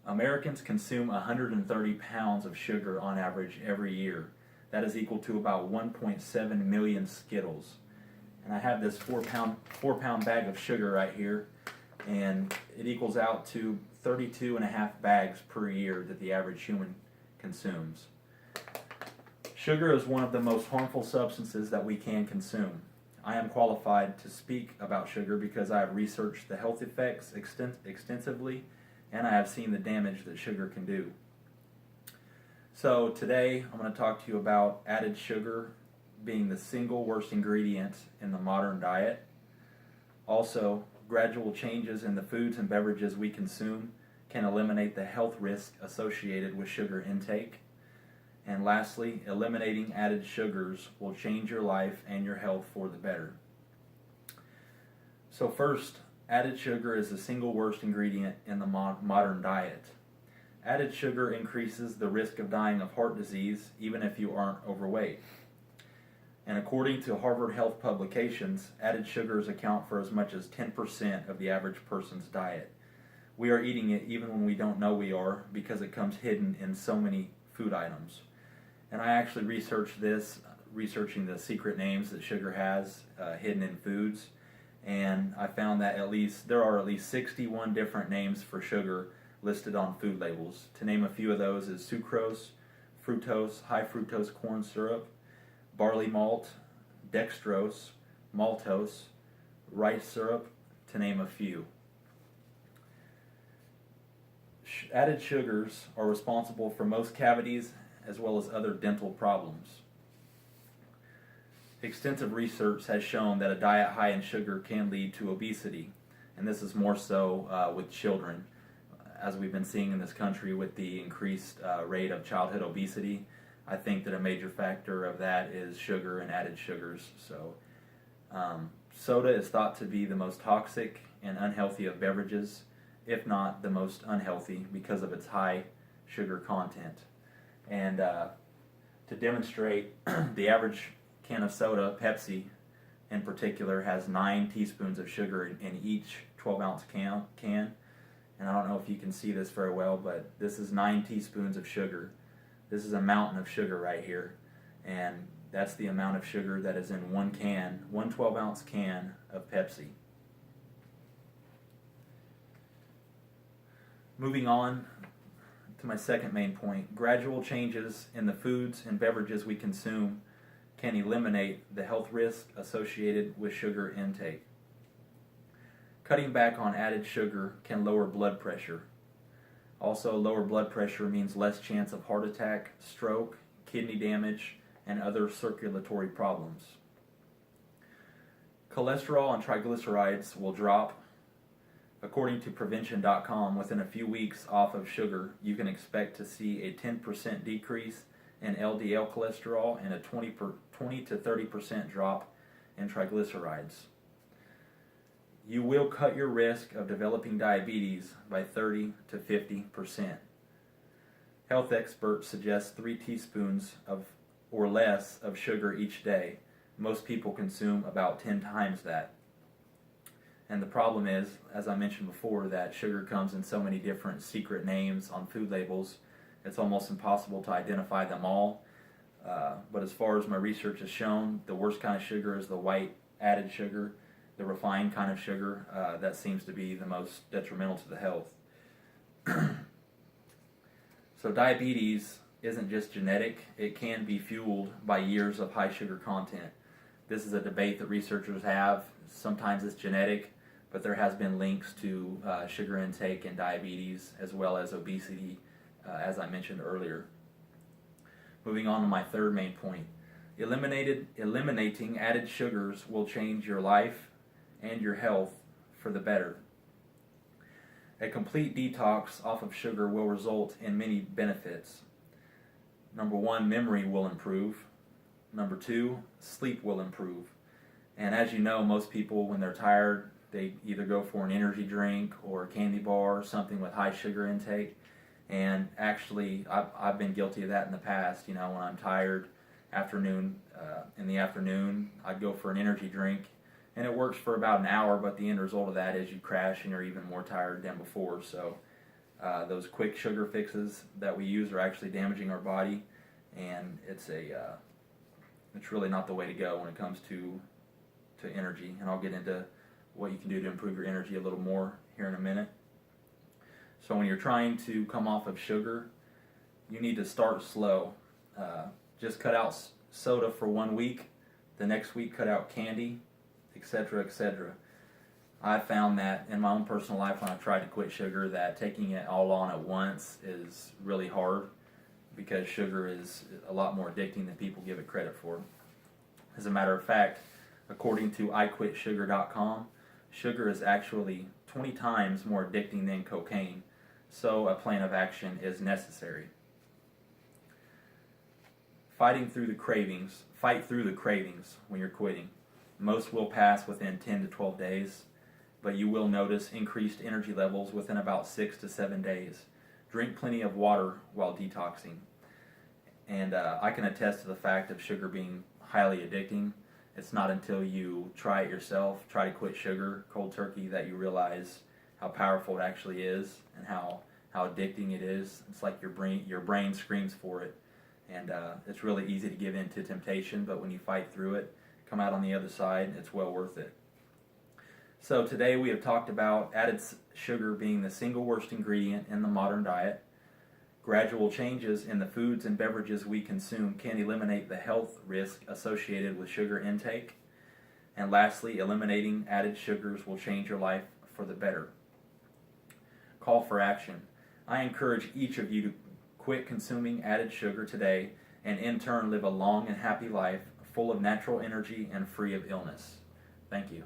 Americans consume 130 pounds of sugar on average every year. That is equal to about 1.7 million Skittles. And I have this four pound bag of sugar right here, and it equals out to 32 and a half bags per year that the average human consumes. Sugar is one of the most harmful substances that we can consume. I am qualified to speak about sugar because I have researched the health effects extensively, and I have seen the damage that sugar can do. So today I'm going to talk to you about added sugar being the single worst ingredient in the modern diet. Also, gradual changes in the foods and beverages we consume can eliminate the health risk associated with sugar intake. And lastly, eliminating added sugars will change your life and your health for the better. So first, added sugar is the single worst ingredient in the modern diet. Added sugar increases the risk of dying of heart disease even if you aren't overweight. And according to Harvard Health publications, added sugars account for as much as 10% of the average person's diet. We are eating it even when we don't know we are because it comes hidden in so many food items. And I actually researched this, researching the secret names that sugar has hidden in foods, and I found that there are at least 61 different names for sugar listed on food labels. To name a few of those is sucrose, fructose, high fructose corn syrup, barley malt, dextrose, maltose, rice syrup, to name a few. Added sugars are responsible for most cavities as well as other dental problems. Extensive research has shown that a diet high in sugar can lead to obesity, and this is more so with children, as we've been seeing in this country with the increased rate of childhood obesity. I think that a major factor of that is sugar and added sugars. So, soda is thought to be the most toxic and unhealthy of beverages, if not the most unhealthy, because of its high sugar content. And to demonstrate, the average can of soda, Pepsi in particular, has 9 teaspoons of sugar in each 12-ounce can. And I don't know if you can see this very well, but this is 9 teaspoons of sugar. This is a mountain of sugar right here. And that's the amount of sugar that is in one 12-ounce can of Pepsi. Moving on to my second main point, gradual changes in the foods and beverages we consume can eliminate the health risks associated with sugar intake. Cutting back on added sugar can lower blood pressure. Also, lower blood pressure means less chance of heart attack, stroke, kidney damage, and other circulatory problems. Cholesterol and triglycerides will drop. According to prevention.com, within a few weeks off of sugar, you can expect to see a 10% decrease in LDL cholesterol and a 20 to 30% drop in triglycerides. You will cut your risk of developing diabetes by 30 to 50%. Health experts suggest 3 teaspoons or less of sugar each day. Most people consume about 10 times that. And the problem is, as I mentioned before, that sugar comes in so many different secret names on food labels, it's almost impossible to identify them all. But as far as my research has shown, the worst kind of sugar is the white added sugar, the refined kind of sugar. That seems to be the most detrimental to the health. So diabetes isn't just genetic, it can be fueled by years of high sugar content. This is a debate that researchers have. Sometimes it's genetic, but there has been links to sugar intake and diabetes as well as obesity, as I mentioned earlier. Moving on to my third main point. Eliminating added sugars will change your life and your health for the better. A complete detox off of sugar will result in many benefits. Number 1, memory will improve. Number 2, sleep will improve. And as you know, most people, when they're tired, they either go for an energy drink or a candy bar or something with high sugar intake. And actually, I've been guilty of that in the past. You know, when I'm tired, in the afternoon, I'd go for an energy drink, and it works for about an hour, but the end result of that is you crash and you're even more tired than before. So Those quick sugar fixes that we use are actually damaging our body, and it's really not the way to go when it comes to energy. And I'll get into what you can do to improve your energy a little more here in a minute. So when you're trying to come off of sugar, you need to start slow. Just cut out soda for 1 week, the next week cut out candy, etc., etc. I found that in my own personal life when I've tried to quit sugar that taking it all on at once is really hard, because sugar is a lot more addicting than people give it credit for. As a matter of fact, according to iQuitSugar.com, sugar is actually 20 times more addicting than cocaine, so a plan of action is necessary. Fight through the cravings when you're quitting. Most will pass within 10 to 12 days, but you will notice increased energy levels within about 6 to 7 days. Drink plenty of water while detoxing. And I can attest to the fact of sugar being highly addicting. It's not until you try it yourself, try to quit sugar cold turkey, that you realize how powerful it actually is and how addicting it is. It's like your brain screams for it. And it's really easy to give in to temptation, but when you fight through it, come out on the other side, it's well worth it. So today we have talked about added sugar being the single worst ingredient in the modern diet. Gradual changes in the foods and beverages we consume can eliminate the health risk associated with sugar intake. And lastly, eliminating added sugars will change your life for the better. Call for action. I encourage each of you to quit consuming added sugar today, and in turn live a long and happy life full of natural energy and free of illness. Thank you.